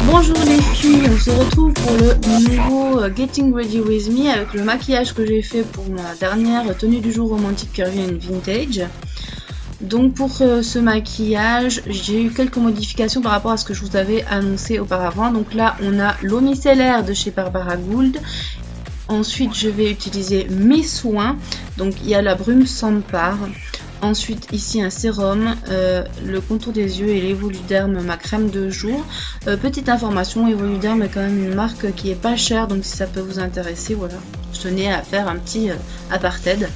Bonjour les filles, on se retrouve pour le nouveau Getting Ready With Me avec le maquillage que j'ai fait pour ma dernière tenue du jour romantique curvy and vintage. Donc pour ce maquillage, j'ai eu quelques modifications par rapport à ce que je vous avais annoncé auparavant. Donc là, on a l'eau micellaire de chez Barbara Gould. Ensuite, je vais utiliser mes soins. Donc il y a la brume Sampar. Ensuite, ici un sérum, le contour des yeux et l'Evoluderm, ma crème de jour. Petite information, Evoluderm est quand même une marque qui est pas chère, donc si ça peut vous intéresser, voilà. Je tenais à faire un petit apartheid.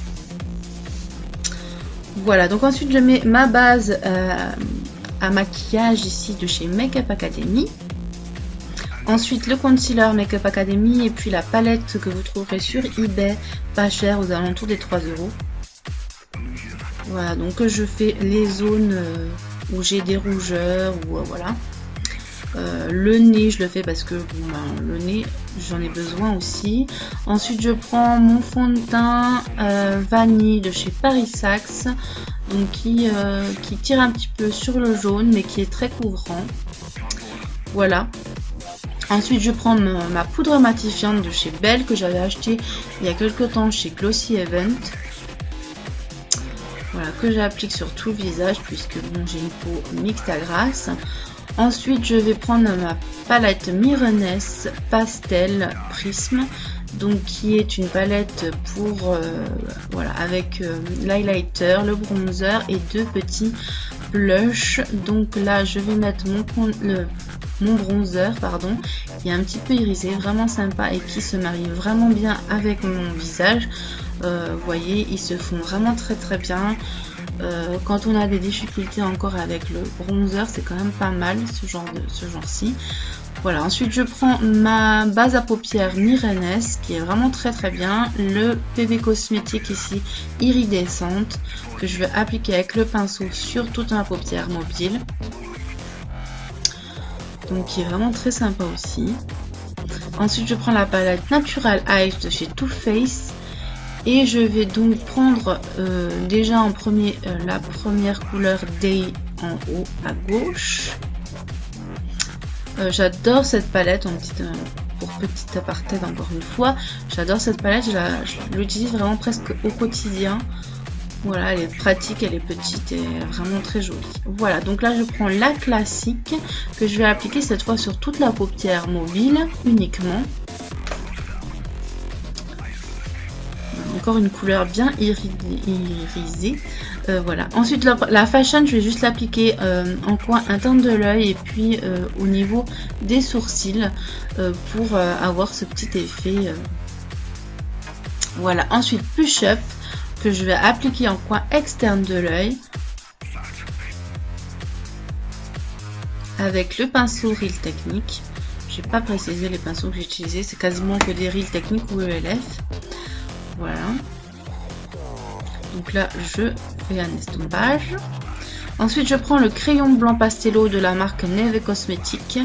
Voilà, donc ensuite je mets ma base à maquillage ici de chez Make-up Academy. Ensuite le concealer Make-up Academy et puis la palette que vous trouverez sur eBay, pas cher, aux alentours des 3 €. Voilà, donc je fais les zones où j'ai des rougeurs, ou voilà. Le nez, je le fais parce que bon, ben, le nez, j'en ai besoin aussi. Ensuite, je prends mon fond de teint vanille de chez Paris Saxe, donc qui tire un petit peu sur le jaune, mais qui est très couvrant. Voilà. Ensuite, je prends ma poudre matifiante de chez Belle que j'avais acheté il y a quelques temps chez Glossy Event. Voilà, que j'applique sur tout le visage puisque bon, j'ai une peau mixte à grasse. Ensuite, je vais prendre ma palette Mireness Pastel Prisme, donc qui est une palette pour voilà, avec l'highlighter, le bronzer et deux petits blushs. Donc là, je vais mettre mon bronzer, pardon, qui est un petit peu irisé, vraiment sympa et qui se marie vraiment bien avec mon visage. Vous voyez, ils se font vraiment très bien. Quand on a des difficultés encore avec le bronzer, c'est quand même pas mal ce genre-ci. Voilà, ensuite je prends ma base à paupières Mireness qui est vraiment très bien. Le PB Cosmétique ici, iridescente, que je vais appliquer avec le pinceau sur toute ma paupière mobile. Donc qui est vraiment très sympa aussi. Ensuite je prends la palette Natural Eyes de chez Too Faced. Et je vais donc prendre déjà en premier la première couleur Day en haut à gauche. J'adore cette palette, pour petite aparté encore une fois. J'adore cette palette, je l'utilise vraiment presque au quotidien. Voilà, elle est pratique, elle est petite et vraiment très jolie. Voilà, donc là je prends la classique que je vais appliquer cette fois sur toute la paupière mobile uniquement. Encore une couleur bien irisée. Voilà. Ensuite la fashion, je vais juste l'appliquer en coin interne de l'œil et puis au niveau des sourcils pour avoir ce petit effet. Voilà. Ensuite push up que je vais appliquer en coin externe de l'œil avec le pinceau Real Technique. J'ai pas précisé les pinceaux que j'ai utilisés, c'est quasiment que des Real Technique ou ELF. Voilà. Donc là, je fais un estompage. Ensuite, je prends le crayon blanc pastello de la marque Neve Cosmetics,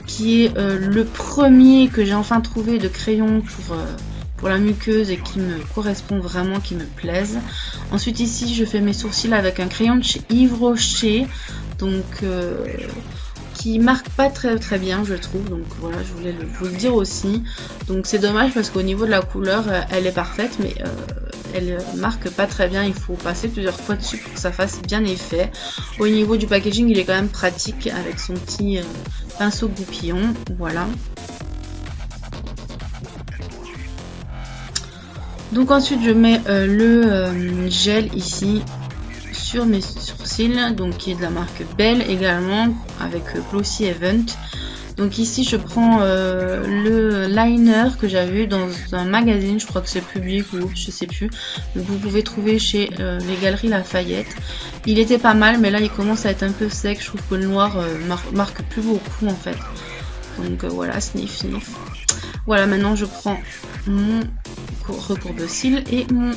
qui est le premier que j'ai enfin trouvé de crayon pour la muqueuse et qui me correspond vraiment, qui me plaise. Ensuite, ici, je fais mes sourcils avec un crayon de chez Yves Rocher, donc qui marque pas très bien, je trouve. Donc voilà, je voulais vous le dire aussi. Donc c'est dommage parce qu'au niveau de la couleur, elle est parfaite, mais elle marque pas très bien. Il faut passer plusieurs fois dessus pour que ça fasse bien effet. Au niveau du packaging, il est quand même pratique avec son petit pinceau goupillon. Voilà. Donc ensuite, je mets le gel ici sur mes sourcils, donc qui est de la marque Belle également, avec Glossy Event. Donc ici je prends le liner que j'avais eu dans un magazine, je crois que c'est Public ou je sais plus, que vous pouvez trouver chez les Galeries Lafayette. Il était pas mal, mais là il commence à être un peu sec, je trouve que le noir marque plus beaucoup en fait. Donc voilà, sniff. Voilà, maintenant je prends mon recourbe cils et mon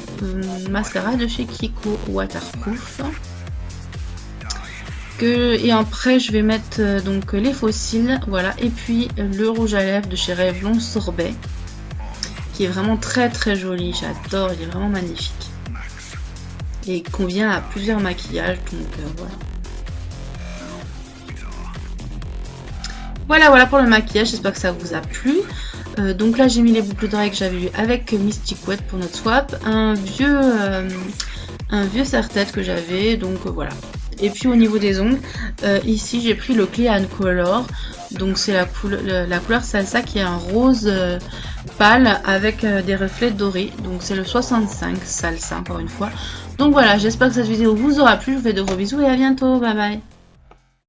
mascara de chez Kiko Waterproof. Et après je vais mettre donc les faux cils, voilà, et puis le rouge à lèvres de chez Revlon Sorbet, qui est vraiment très joli, j'adore, il est vraiment magnifique. et convient à plusieurs maquillages, donc voilà. Voilà pour le maquillage, j'espère que ça vous a plu. Donc là j'ai mis les boucles d'oreilles que j'avais eu avec Mystic Wet pour notre swap, un vieux serre-tête que j'avais, donc voilà. Et puis au niveau des ongles, ici j'ai pris le Clear Color, donc c'est la couleur Salsa qui est un rose pâle avec des reflets dorés, donc c'est le 65 Salsa encore une fois. Donc voilà, j'espère que cette vidéo vous aura plu, je vous fais de gros bisous et à bientôt, bye bye.